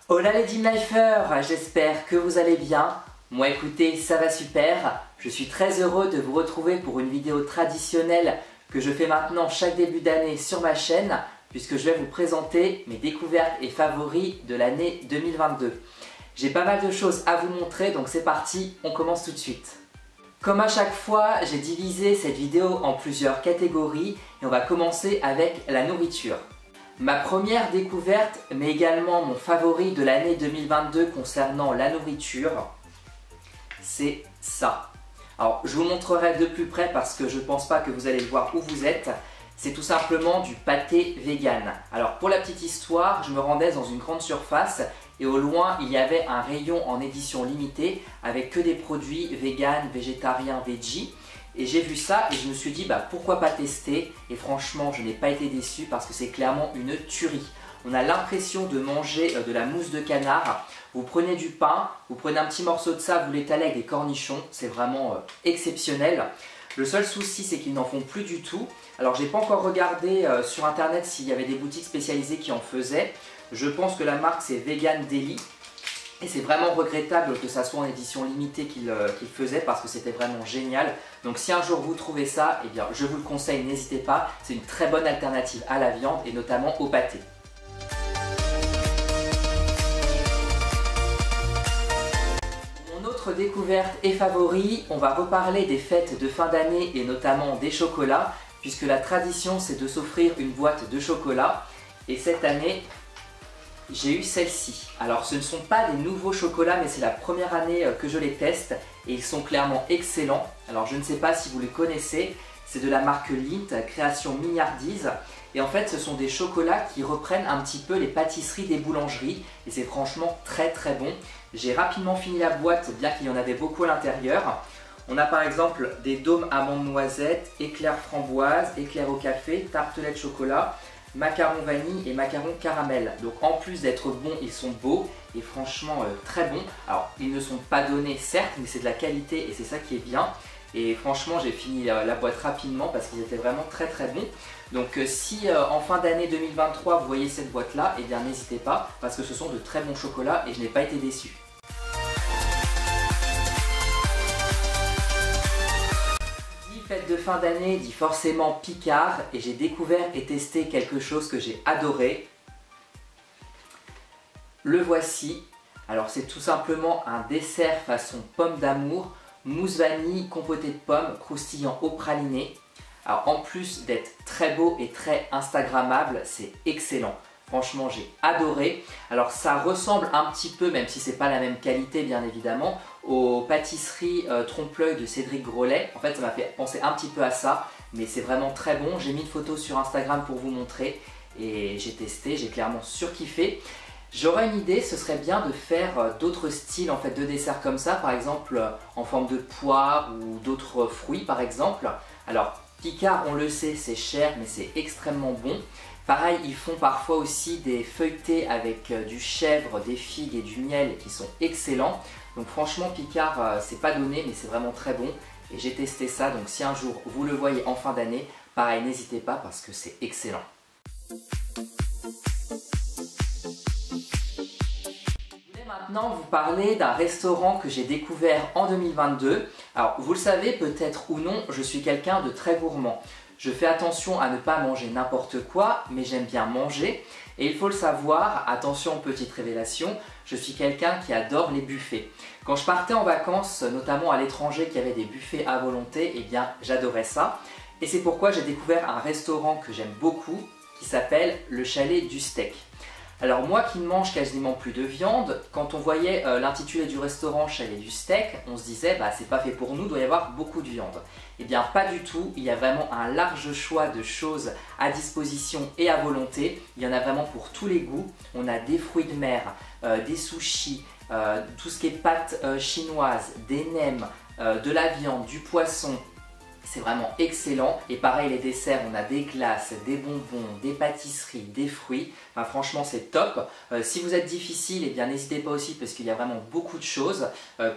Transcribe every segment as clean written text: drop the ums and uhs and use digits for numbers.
Hola les Gym Lifers, j'espère que vous allez bien. Moi écoutez, ça va super. Je suis très heureux de vous retrouver pour une vidéo traditionnelle que je fais maintenant chaque début d'année sur ma chaîne, puisque je vais vous présenter mes découvertes et favoris de l'année 2022. J'ai pas mal de choses à vous montrer, donc c'est parti, on commence tout de suite. Comme à chaque fois, j'ai divisé cette vidéo en plusieurs catégories et on va commencer avec la nourriture. Ma première découverte, mais également mon favori de l'année 2022 concernant la nourriture, c'est ça. Alors, je vous montrerai de plus près parce que je ne pense pas que vous allez le voir où vous êtes. C'est tout simplement du pâté vegan. Alors, pour la petite histoire, je me rendais dans une grande surface et au loin, il y avait un rayon en édition limitée avec que des produits vegan, végétariens, veggie. Et j'ai vu ça et je me suis dit pourquoi pas tester, et franchement je n'ai pas été déçu parce que c'est clairement une tuerie. On a l'impression de manger de la mousse de canard. Vous prenez du pain, vous prenez un petit morceau de ça, vous l'étalez avec des cornichons, c'est vraiment exceptionnel. Le seul souci c'est qu'ils n'en font plus du tout. Alors j'ai pas encore regardé sur internet s'il y avait des boutiques spécialisées qui en faisaient. Je pense que la marque c'est Vegan Deli. Et c'est vraiment regrettable que ça soit en édition limitée qu'il faisait parce que c'était vraiment génial. Donc si un jour vous trouvez ça, eh bien je vous le conseille, n'hésitez pas. C'est une très bonne alternative à la viande et notamment au pâté. Mon autre découverte et favori, on va reparler des fêtes de fin d'année et notamment des chocolats, puisque la tradition c'est de s'offrir une boîte de chocolat. Et cette année, j'ai eu celle-ci. Alors ce ne sont pas des nouveaux chocolats, mais c'est la première année que je les teste et ils sont clairement excellents. Alors je ne sais pas si vous les connaissez, c'est de la marque Lindt, création Mignardise. Et en fait ce sont des chocolats qui reprennent un petit peu les pâtisseries des boulangeries et c'est franchement très très bon. J'ai rapidement fini la boîte bien qu'il y en avait beaucoup à l'intérieur. On a par exemple des dômes amandes noisettes, éclairs framboise, éclairs au café, tartelettes chocolat, macarons vanille et macarons caramel. Donc en plus d'être bons, ils sont beaux et franchement très bons. Alors ils ne sont pas donnés certes, mais c'est de la qualité et c'est ça qui est bien. Et franchement j'ai fini la boîte rapidement parce qu'ils étaient vraiment très très bons. Donc si en fin d'année 2023 vous voyez cette boîte là, eh bien n'hésitez pas parce que ce sont de très bons chocolats et je n'ai pas été déçu. Fête de fin d'année dit forcément Picard et j'ai découvert et testé quelque chose que j'ai adoré. Le voici. Alors c'est tout simplement un dessert façon pomme d'amour, mousse vanille, compotée de pommes, croustillant au praliné. Alors en plus d'être très beau et très instagrammable, c'est excellent. Franchement j'ai adoré. Alors ça ressemble un petit peu, même si c'est pas la même qualité bien évidemment, aux pâtisseries trompe-l'œil de Cédric Grolet. En fait ça m'a fait penser un petit peu à ça, mais c'est vraiment très bon. J'ai mis une photo sur Instagram pour vous montrer et j'ai testé, j'ai clairement surkiffé. J'aurais une idée, ce serait bien de faire d'autres styles en fait de desserts comme ça, par exemple en forme de poire ou d'autres fruits par exemple. Alors Picard on le sait c'est cher mais c'est extrêmement bon. Pareil, ils font parfois aussi des feuilletés avec du chèvre, des figues et du miel qui sont excellents. Donc franchement Picard, c'est pas donné mais c'est vraiment très bon. Et j'ai testé ça, donc si un jour vous le voyez en fin d'année, pareil n'hésitez pas parce que c'est excellent. Je voulais maintenant vous parler d'un restaurant que j'ai découvert en 2022. Alors vous le savez peut-être ou non, je suis quelqu'un de très gourmand. Je fais attention à ne pas manger n'importe quoi, mais j'aime bien manger. Et il faut le savoir, attention petite révélation, je suis quelqu'un qui adore les buffets. Quand je partais en vacances, notamment à l'étranger qui avait des buffets à volonté, eh bien j'adorais ça. Et c'est pourquoi j'ai découvert un restaurant que j'aime beaucoup, qui s'appelle le Chalet du Steak. Alors moi qui ne mange quasiment plus de viande, quand on voyait l'intitulé du restaurant Chalet du Steak, on se disait c'est pas fait pour nous, il doit y avoir beaucoup de viande. Eh bien pas du tout, il y a vraiment un large choix de choses à disposition et à volonté. Il y en a vraiment pour tous les goûts. On a des fruits de mer, des sushis, tout ce qui est pâtes chinoises, des nems, de la viande, du poisson. C'est vraiment excellent. Et pareil, les desserts, on a des glaces, des bonbons, des pâtisseries, des fruits. Enfin, franchement, c'est top. Si vous êtes difficile, eh bien n'hésitez pas aussi parce qu'il y a vraiment beaucoup de choses.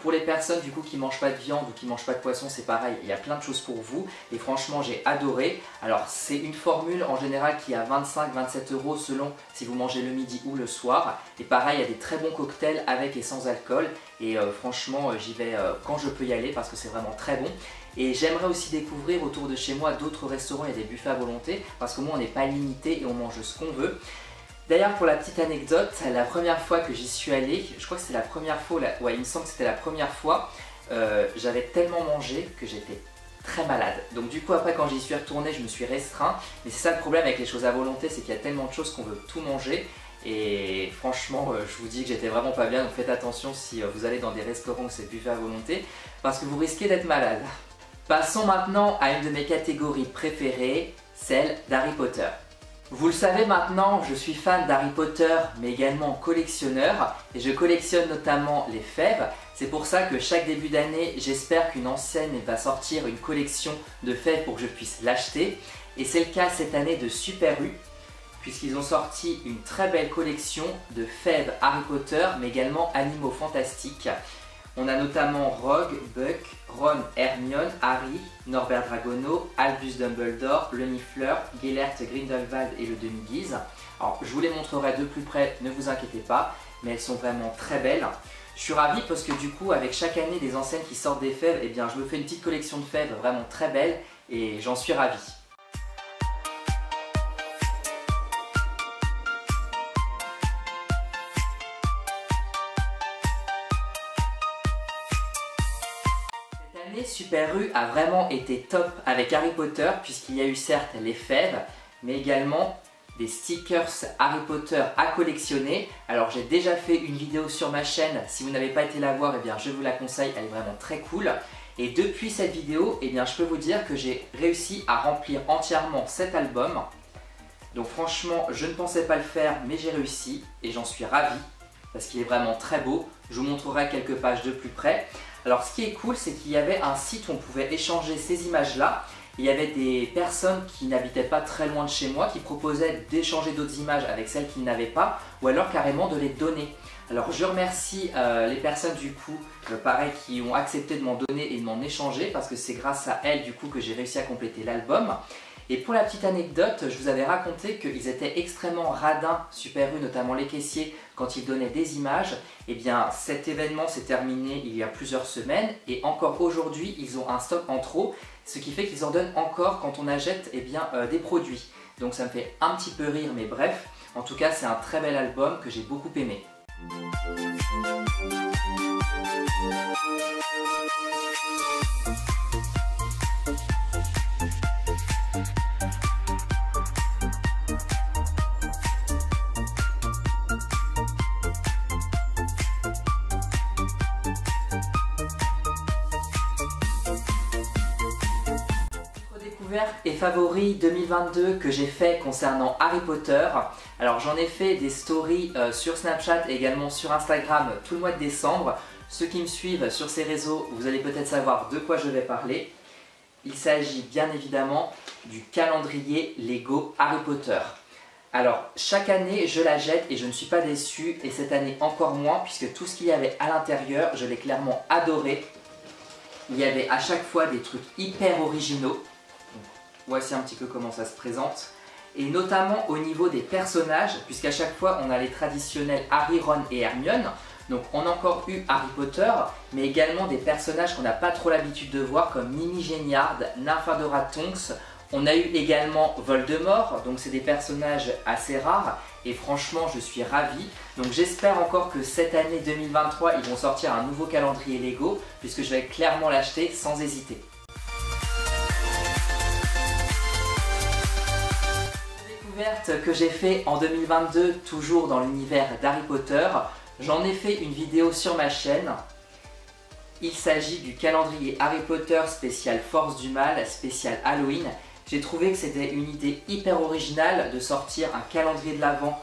Pour les personnes du coup qui ne mangent pas de viande ou qui ne mangent pas de poisson, c'est pareil. Il y a plein de choses pour vous. Et franchement, j'ai adoré. Alors, c'est une formule en général qui est à 25-27 € selon si vous mangez le midi ou le soir. Et pareil, il y a des très bons cocktails avec et sans alcool. Et franchement, j'y vais quand je peux y aller parce que c'est vraiment très bon. Et j'aimerais aussi découvrir autour de chez moi d'autres restaurants, il y a des buffets à volonté parce qu'au moins on n'est pas limité et on mange ce qu'on veut. D'ailleurs, pour la petite anecdote, la première fois que j'y suis allé, je crois que c'était la première fois, ouais, il me semble que c'était la première fois, j'avais tellement mangé que j'étais très malade. Donc du coup après quand j'y suis retourné, je me suis restreint. Mais c'est ça le problème avec les choses à volonté, c'est qu'il y a tellement de choses qu'on veut tout manger. Et franchement, je vous dis que j'étais vraiment pas bien, donc faites attention si vous allez dans des restaurants où c'est buffet à volonté, parce que vous risquez d'être malade. Passons maintenant à une de mes catégories préférées, celle d'Harry Potter. Vous le savez maintenant, je suis fan d'Harry Potter, mais également collectionneur, et je collectionne notamment les fèves. C'est pour ça que chaque début d'année, j'espère qu'une enseigne va sortir une collection de fèves pour que je puisse l'acheter. Et c'est le cas cette année de Super U, puisqu'ils ont sorti une très belle collection de fèves Harry Potter, mais également animaux fantastiques. On a notamment Rogue, Buck, Ron, Hermione, Harry, Norbert Dragono, Albus Dumbledore, le Niffleur, Gellert Grindelwald et le Demi-Guise. Alors je vous les montrerai de plus près, ne vous inquiétez pas, mais elles sont vraiment très belles. Je suis ravi parce que du coup avec chaque année des enseignes qui sortent des fèves, eh bien je me fais une petite collection de fèves vraiment très belle et j'en suis ravi. Super U a vraiment été top avec Harry Potter puisqu'il y a eu certes les fèves mais également des stickers Harry Potter à collectionner. Alors j'ai déjà fait une vidéo sur ma chaîne, si vous n'avez pas été la voir, eh bien, je vous la conseille, elle est vraiment très cool. Et depuis cette vidéo, eh bien, je peux vous dire que j'ai réussi à remplir entièrement cet album. Donc franchement, je ne pensais pas le faire mais j'ai réussi et j'en suis ravi parce qu'il est vraiment très beau. Je vous montrerai quelques pages de plus près. Alors ce qui est cool, c'est qu'il y avait un site où on pouvait échanger ces images-là. Il y avait des personnes qui n'habitaient pas très loin de chez moi qui proposaient d'échanger d'autres images avec celles qu'ils n'avaient pas ou alors carrément de les donner. Alors je remercie les personnes du coup, pareil, qui ont accepté de m'en donner et de m'en échanger parce que c'est grâce à elles du coup que j'ai réussi à compléter l'album. Et pour la petite anecdote, je vous avais raconté qu'ils étaient extrêmement radins, Super U, notamment les caissiers, quand ils donnaient des images. Et bien cet événement s'est terminé il y a plusieurs semaines et encore aujourd'hui ils ont un stock en trop, ce qui fait qu'ils en donnent encore quand on achète des produits. Donc ça me fait un petit peu rire, mais bref, en tout cas c'est un très bel album que j'ai beaucoup aimé. Et favoris 2022 que j'ai fait concernant Harry Potter. Alors j'en ai fait des stories sur Snapchat et également sur Instagram tout le mois de décembre. Ceux qui me suivent sur ces réseaux, vous allez peut-être savoir de quoi je vais parler. Il s'agit bien évidemment du calendrier Lego Harry Potter. Alors chaque année je la jette et je ne suis pas déçu, et cette année encore moins puisque tout ce qu'il y avait à l'intérieur je l'ai clairement adoré. Il y avait à chaque fois des trucs hyper originaux. Voici un petit peu comment ça se présente. Et notamment au niveau des personnages, puisqu'à chaque fois on a les traditionnels Harry, Ron et Hermione. Donc on a encore eu Harry Potter, mais également des personnages qu'on n'a pas trop l'habitude de voir comme Mimi Géniard, Nymphadora Tonks. On a eu également Voldemort, donc c'est des personnages assez rares. Et franchement je suis ravi. Donc j'espère encore que cette année 2023 ils vont sortir un nouveau calendrier Lego, puisque je vais clairement l'acheter sans hésiter. Que j'ai fait en 2022, toujours dans l'univers d'Harry Potter. J'en ai fait une vidéo sur ma chaîne. Il s'agit du calendrier Harry Potter spécial Force du Mal, spécial Halloween. J'ai trouvé que c'était une idée hyper originale de sortir un calendrier de l'Avent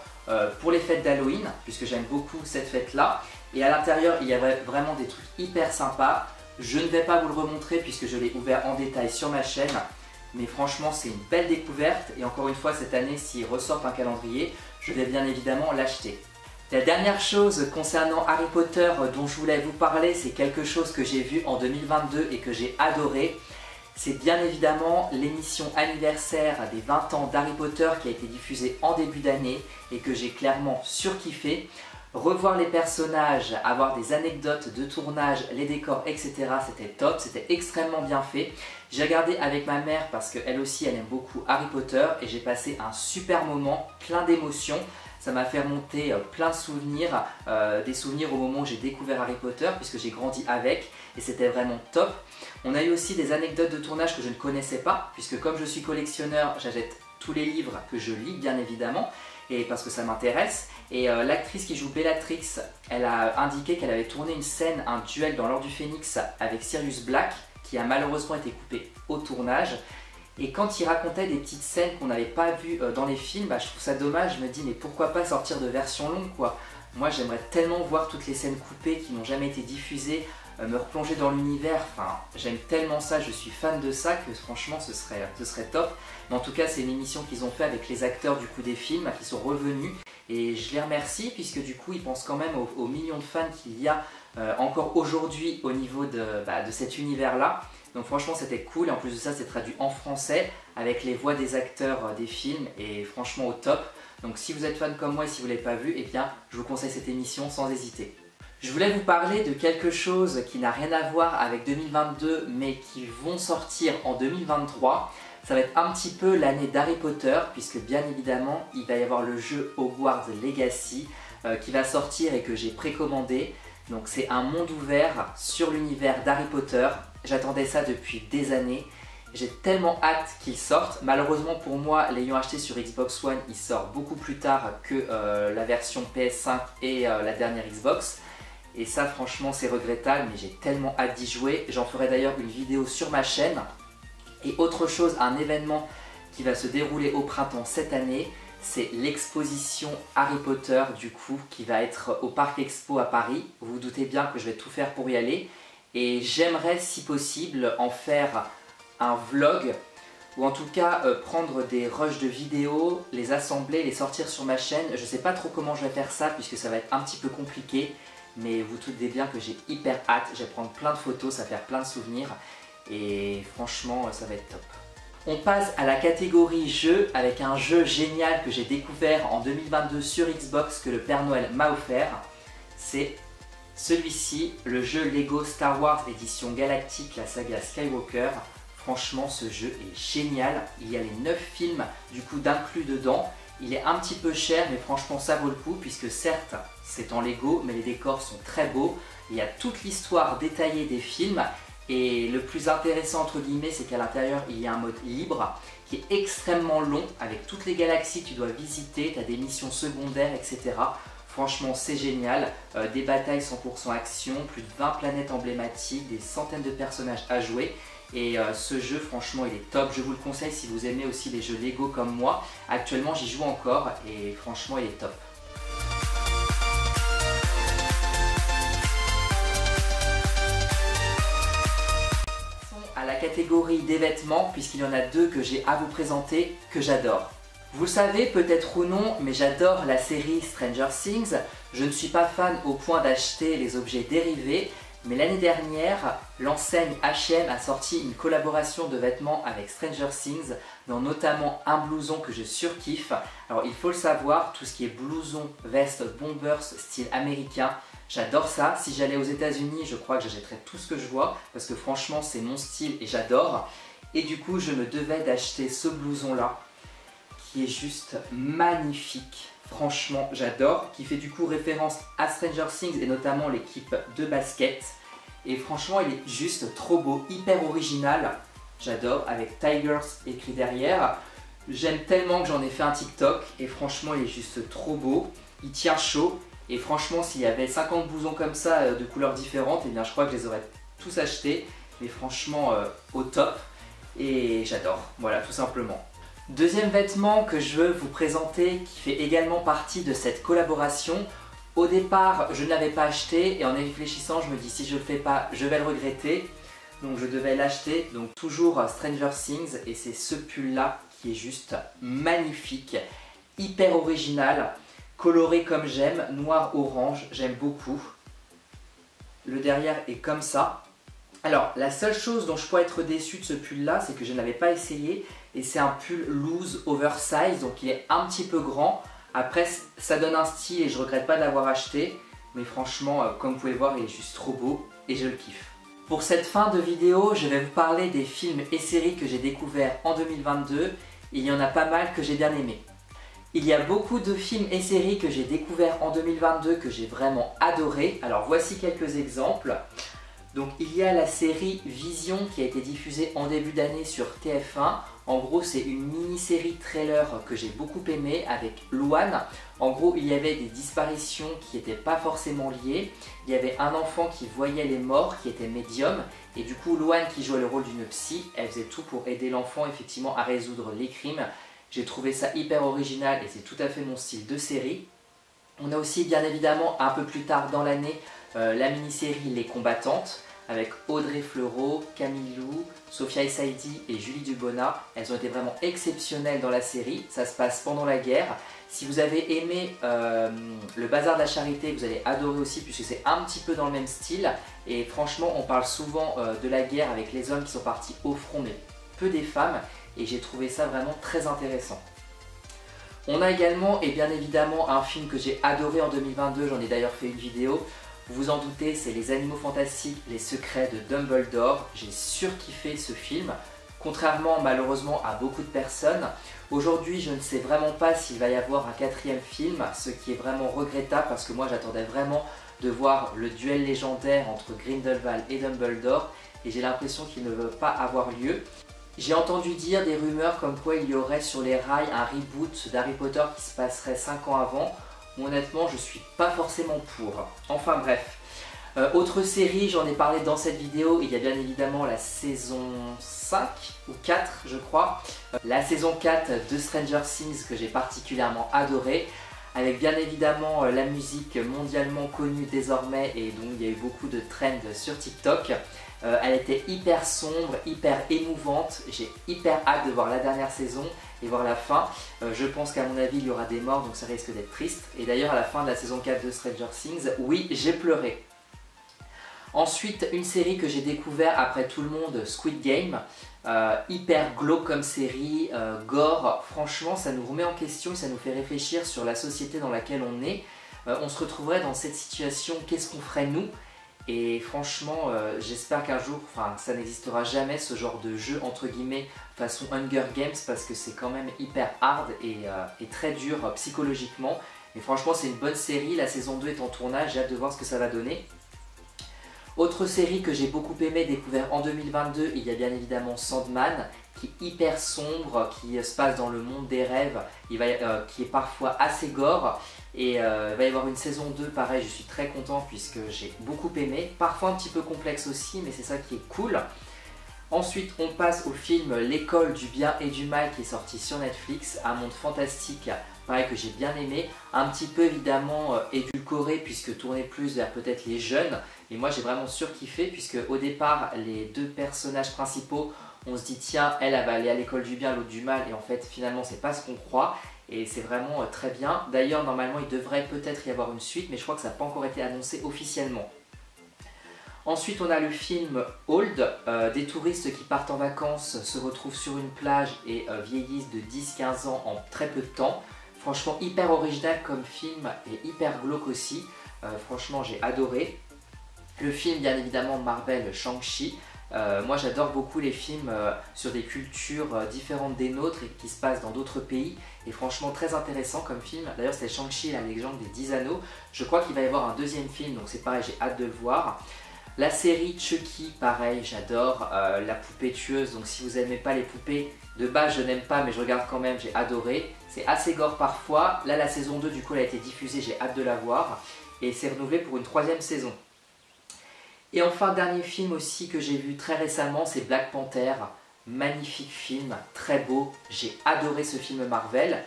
pour les fêtes d'Halloween, puisque j'aime beaucoup cette fête-là. Et à l'intérieur, il y avait vraiment des trucs hyper sympas, Je ne vais pas vous le remontrer puisque je l'ai ouvert en détail sur ma chaîne. Mais franchement, c'est une belle découverte. Et encore une fois, cette année, s'il ressort un calendrier, je vais bien évidemment l'acheter. La dernière chose concernant Harry Potter dont je voulais vous parler, c'est quelque chose que j'ai vu en 2022 et que j'ai adoré. C'est bien évidemment l'émission anniversaire des 20 ans d'Harry Potter qui a été diffusée en début d'année et que j'ai clairement surkiffé. Revoir les personnages, avoir des anecdotes de tournage, les décors, etc. c'était top, c'était extrêmement bien fait. J'ai regardé avec ma mère parce qu'elle aussi elle aime beaucoup Harry Potter et j'ai passé un super moment, plein d'émotions. Ça m'a fait remonter plein de souvenirs, des souvenirs au moment où j'ai découvert Harry Potter puisque j'ai grandi avec et c'était vraiment top. On a eu aussi des anecdotes de tournage que je ne connaissais pas puisque comme je suis collectionneur, j'achète tous les livres que je lis bien évidemment et parce que ça m'intéresse. Et l'actrice qui joue Bellatrix, elle a indiqué qu'elle avait tourné une scène, un duel dans l'Ordre du Phénix avec Sirius Black qui a malheureusement été coupé au tournage. Et quand il racontait des petites scènes qu'on n'avait pas vues dans les films, je trouve ça dommage, je me dis mais pourquoi pas sortir de version longue quoi. Moi j'aimerais tellement voir toutes les scènes coupées qui n'ont jamais été diffusées, me replonger dans l'univers, enfin j'aime tellement ça, je suis fan de ça que franchement ce serait top. Mais en tout cas c'est une émission qu'ils ont fait avec les acteurs du coup des films qui sont revenus et je les remercie puisque du coup ils pensent quand même aux millions de fans qu'il y a encore aujourd'hui au niveau de cet univers là. Donc franchement c'était cool et en plus de ça c'est traduit en français avec les voix des acteurs des films et franchement au top. Donc si vous êtes fan comme moi et si vous ne l'avez pas vu, eh bien je vous conseille cette émission sans hésiter. Je voulais vous parler de quelque chose qui n'a rien à voir avec 2022 mais qui vont sortir en 2023. Ça va être un petit peu l'année d'Harry Potter puisque bien évidemment il va y avoir le jeu Hogwarts Legacy qui va sortir et que j'ai précommandé. Donc c'est un monde ouvert sur l'univers d'Harry Potter. J'attendais ça depuis des années. J'ai tellement hâte qu'il sorte. Malheureusement pour moi, l'ayant acheté sur Xbox One, il sort beaucoup plus tard que la version PS5 et la dernière Xbox. Et ça franchement c'est regrettable mais j'ai tellement hâte d'y jouer. J'en ferai d'ailleurs une vidéo sur ma chaîne. Et autre chose, un événement qui va se dérouler au printemps cette année, c'est l'exposition Harry Potter du coup qui va être au Parc Expo à Paris. Vous vous doutez bien que je vais tout faire pour y aller. Et j'aimerais si possible en faire un vlog ou en tout cas prendre des rushs de vidéos, les assembler, les sortir sur ma chaîne. Je ne sais pas trop comment je vais faire ça puisque ça va être un petit peu compliqué. Mais vous doutez bien que j'ai hyper hâte, je vais prendre plein de photos, ça va faire plein de souvenirs. Et franchement ça va être top. On passe à la catégorie jeux avec un jeu génial que j'ai découvert en 2022 sur Xbox que le Père Noël m'a offert. C'est celui-ci, le jeu Lego Star Wars édition galactique, la saga Skywalker. Franchement ce jeu est génial, il y a les 9 films du coup d'inclus dedans. Il est un petit peu cher mais franchement ça vaut le coup puisque certes c'est en Lego mais les décors sont très beaux. Il y a toute l'histoire détaillée des films. Et le plus intéressant entre guillemets c'est qu'à l'intérieur il y a un mode libre qui est extrêmement long avec toutes les galaxies que tu dois visiter, tu as des missions secondaires etc. Franchement c'est génial, des batailles 100% action, plus de 20 planètes emblématiques, des centaines de personnages à jouer. Et ce jeu franchement il est top, je vous le conseille si vous aimez aussi les jeux Lego comme moi. Actuellement j'y joue encore et franchement il est top. À la catégorie des vêtements puisqu'il y en a deux que j'ai à vous présenter que j'adore. Vous le savez peut-être ou non mais j'adore la série Stranger Things. Je ne suis pas fan au point d'acheter les objets dérivés mais l'année dernière l'enseigne H&M a sorti une collaboration de vêtements avec Stranger Things dont notamment un blouson que je surkiffe. Alors il faut le savoir, tout ce qui est blouson, veste, bombers style américain, j'adore ça. Si j'allais aux États-Unis, je crois que j'achèterais tout ce que je vois parce que franchement c'est mon style et j'adore. Et du coup je me devais d'acheter ce blouson là qui est juste magnifique. Franchement j'adore, qui fait du coup référence à Stranger Things et notamment l'équipe de basket. Et franchement il est juste trop beau, hyper original. J'adore, avec Tigers écrit derrière. J'aime tellement que j'en ai fait un TikTok et franchement il est juste trop beau. Il tient chaud et franchement s'il y avait 50 blousons comme ça de couleurs différentes, eh bien je crois que je les aurais tous achetés. Mais franchement au top et j'adore, voilà tout simplement. Deuxième vêtement que je veux vous présenter qui fait également partie de cette collaboration. Au départ, je ne l'avais pas acheté et en y réfléchissant, je me dis si je le fais pas, je vais le regretter. Donc je devais l'acheter, donc toujours Stranger Things, et c'est ce pull là qui est juste magnifique, hyper original, coloré comme j'aime, noir-orange, j'aime beaucoup. Le derrière est comme ça. Alors la seule chose dont je pourrais être déçu de ce pull là, c'est que je ne l'avais pas essayé, et c'est un pull loose oversize, donc il est un petit peu grand. Après ça donne un style et je regrette pas de l'avoir acheté, mais franchement comme vous pouvez voir il est juste trop beau et je le kiffe. Pour cette fin de vidéo, je vais vous parler des films et séries que j'ai découverts en 2022. Il y en a pas mal que j'ai bien aimés. Il y a beaucoup de films et séries que j'ai découverts en 2022 que j'ai vraiment adoré. Alors voici quelques exemples. Donc il y a la série Vision qui a été diffusée en début d'année sur TF1. En gros c'est une mini-série trailer que j'ai beaucoup aimé avec Louane. En gros il y avait des disparitions qui n'étaient pas forcément liées. Il y avait un enfant qui voyait les morts, qui était médium. Et du coup Louane qui jouait le rôle d'une psy, elle faisait tout pour aider l'enfant effectivement à résoudre les crimes. J'ai trouvé ça hyper original et c'est tout à fait mon style de série. On a aussi bien évidemment un peu plus tard dans l'année la mini-série Les Combattantes avec Audrey Fleurot, Camille Lou, Sophia Essaidi et Julie Dubona. Elles ont été vraiment exceptionnelles dans la série, ça se passe pendant la guerre. Si vous avez aimé Le Bazar de la Charité, vous allez adorer aussi puisque c'est un petit peu dans le même style. Et franchement, on parle souvent de la guerre avec les hommes qui sont partis au front, mais peu des femmes. Et j'ai trouvé ça vraiment très intéressant. On a également, et bien évidemment, un film que j'ai adoré en 2022, j'en ai d'ailleurs fait une vidéo. Vous vous en doutez, c'est Les Animaux Fantastiques, les Secrets de Dumbledore. J'ai surkiffé ce film, contrairement malheureusement à beaucoup de personnes. Aujourd'hui, je ne sais vraiment pas s'il va y avoir un quatrième film, ce qui est vraiment regrettable parce que moi j'attendais vraiment de voir le duel légendaire entre Grindelwald et Dumbledore et j'ai l'impression qu'il ne veut pas avoir lieu. J'ai entendu dire des rumeurs comme quoi il y aurait sur les rails un reboot d'Harry Potter qui se passerait 5 ans avant. Honnêtement, je suis pas forcément pour. Enfin bref. Autre série, j'en ai parlé dans cette vidéo, il y a bien évidemment la saison 5 ou 4 je crois. La saison 4 de Stranger Things que j'ai particulièrement adoré. Avec bien évidemment la musique mondialement connue désormais et donc il y a eu beaucoup de trends sur TikTok. Elle était hyper sombre, hyper émouvante. J'ai hyper hâte de voir la dernière saison et voir la fin. Je pense qu'à mon avis il y aura des morts donc ça risque d'être triste. Et d'ailleurs à la fin de la saison 4 de Stranger Things, oui j'ai pleuré. Ensuite une série que j'ai découvert après tout le monde, Squid Game. Hyper glauque comme série, gore. Franchement ça nous remet en question et ça nous fait réfléchir sur la société dans laquelle on est. On se retrouverait dans cette situation, qu'est-ce qu'on ferait nous ? Et franchement, j'espère qu'un jour, ça n'existera jamais ce genre de jeu entre guillemets façon Hunger Games parce que c'est quand même hyper hard et très dur psychologiquement. Mais franchement, c'est une bonne série. La saison 2 est en tournage, j'ai hâte de voir ce que ça va donner. Autre série que j'ai beaucoup aimé, découvert en 2022, il y a bien évidemment Sandman, qui est hyper sombre, qui se passe dans le monde des rêves, qui est parfois assez gore. Et il va y avoir une saison 2, pareil, je suis très content puisque j'ai beaucoup aimé. Parfois un petit peu complexe aussi, mais c'est ça qui est cool. Ensuite, on passe au film L'école du bien et du mal qui est sorti sur Netflix, un monde fantastique, pareil que j'ai bien aimé. Un petit peu évidemment édulcoré puisque tourné plus vers peut-être les jeunes. Et moi j'ai vraiment surkiffé puisque au départ, les deux personnages principaux, on se dit tiens, elle va aller à l'école du bien, l'autre du mal. Et en fait, finalement, c'est pas ce qu'on croit. Et c'est vraiment très bien. D'ailleurs, normalement, il devrait peut-être y avoir une suite, mais je crois que ça n'a pas encore été annoncé officiellement. Ensuite, on a le film Old, des touristes qui partent en vacances, se retrouvent sur une plage et vieillissent de 10-15 ans en très peu de temps. Franchement, hyper original comme film et hyper glauque aussi. Franchement, j'ai adoré. Le film, bien évidemment, Marvel Shang-Chi. Moi j'adore beaucoup les films sur des cultures différentes des nôtres et qui se passent dans d'autres pays et franchement très intéressant comme film. D'ailleurs c'était Shang-Chi, la légende des 10 anneaux. Je crois qu'il va y avoir un deuxième film donc c'est pareil, j'ai hâte de le voir. La série Chucky, pareil, j'adore. La poupée tueuse, donc si vous n'aimez pas les poupées, de base je n'aime pas mais je regarde quand même, j'ai adoré. C'est assez gore parfois. Là la saison 2 du coup elle a été diffusée, j'ai hâte de la voir et c'est renouvelé pour une 3e saison. Et enfin, dernier film aussi que j'ai vu très récemment, c'est Black Panther. Magnifique film, très beau. J'ai adoré ce film Marvel.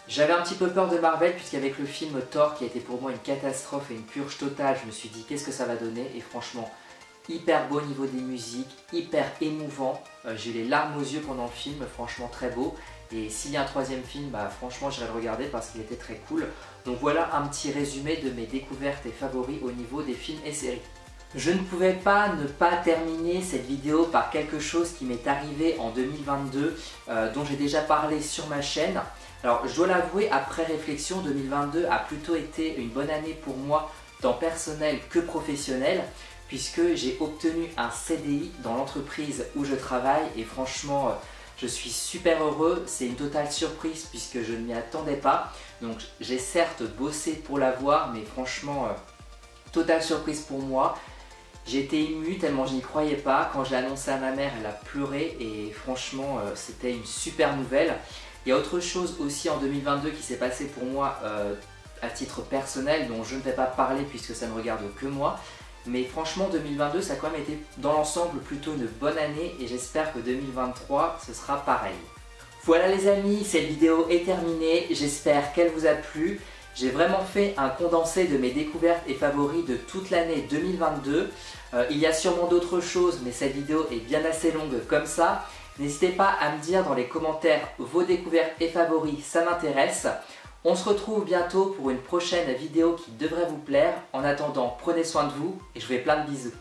J'avais un petit peu peur de Marvel puisqu'avec le film Thor qui a été pour moi une catastrophe et une purge totale, je me suis dit qu'est-ce que ça va donner et franchement hyper beau au niveau des musiques, hyper émouvant, j'ai eu les larmes aux yeux pendant le film, franchement très beau et s'il y a un troisième film, bah, franchement j'irai le regarder parce qu'il était très cool. Donc voilà un petit résumé de mes découvertes et favoris au niveau des films et séries. Je ne pouvais pas ne pas terminer cette vidéo par quelque chose qui m'est arrivé en 2022 dont j'ai déjà parlé sur ma chaîne. Alors je dois l'avouer, après réflexion, 2022 a plutôt été une bonne année pour moi tant personnel que professionnel puisque j'ai obtenu un CDI dans l'entreprise où je travaille et franchement je suis super heureux, c'est une totale surprise puisque je ne m'y attendais pas. Donc j'ai certes bossé pour l'avoir mais franchement totale surprise pour moi. J'ai été ému tellement je n'y croyais pas, quand je l'ai annoncé à ma mère elle a pleuré et franchement c'était une super nouvelle. Il y a autre chose aussi en 2022 qui s'est passé pour moi à titre personnel dont je ne vais pas parler puisque ça ne regarde que moi. Mais franchement 2022 ça a quand même été dans l'ensemble plutôt une bonne année et j'espère que 2023 ce sera pareil. Voilà les amis, cette vidéo est terminée, j'espère qu'elle vous a plu. J'ai vraiment fait un condensé de mes découvertes et favoris de toute l'année 2022. Il y a sûrement d'autres choses mais cette vidéo est bien assez longue comme ça. N'hésitez pas à me dire dans les commentaires vos découvertes et favoris, ça m'intéresse. On se retrouve bientôt pour une prochaine vidéo qui devrait vous plaire. En attendant, prenez soin de vous et je vous fais plein de bisous.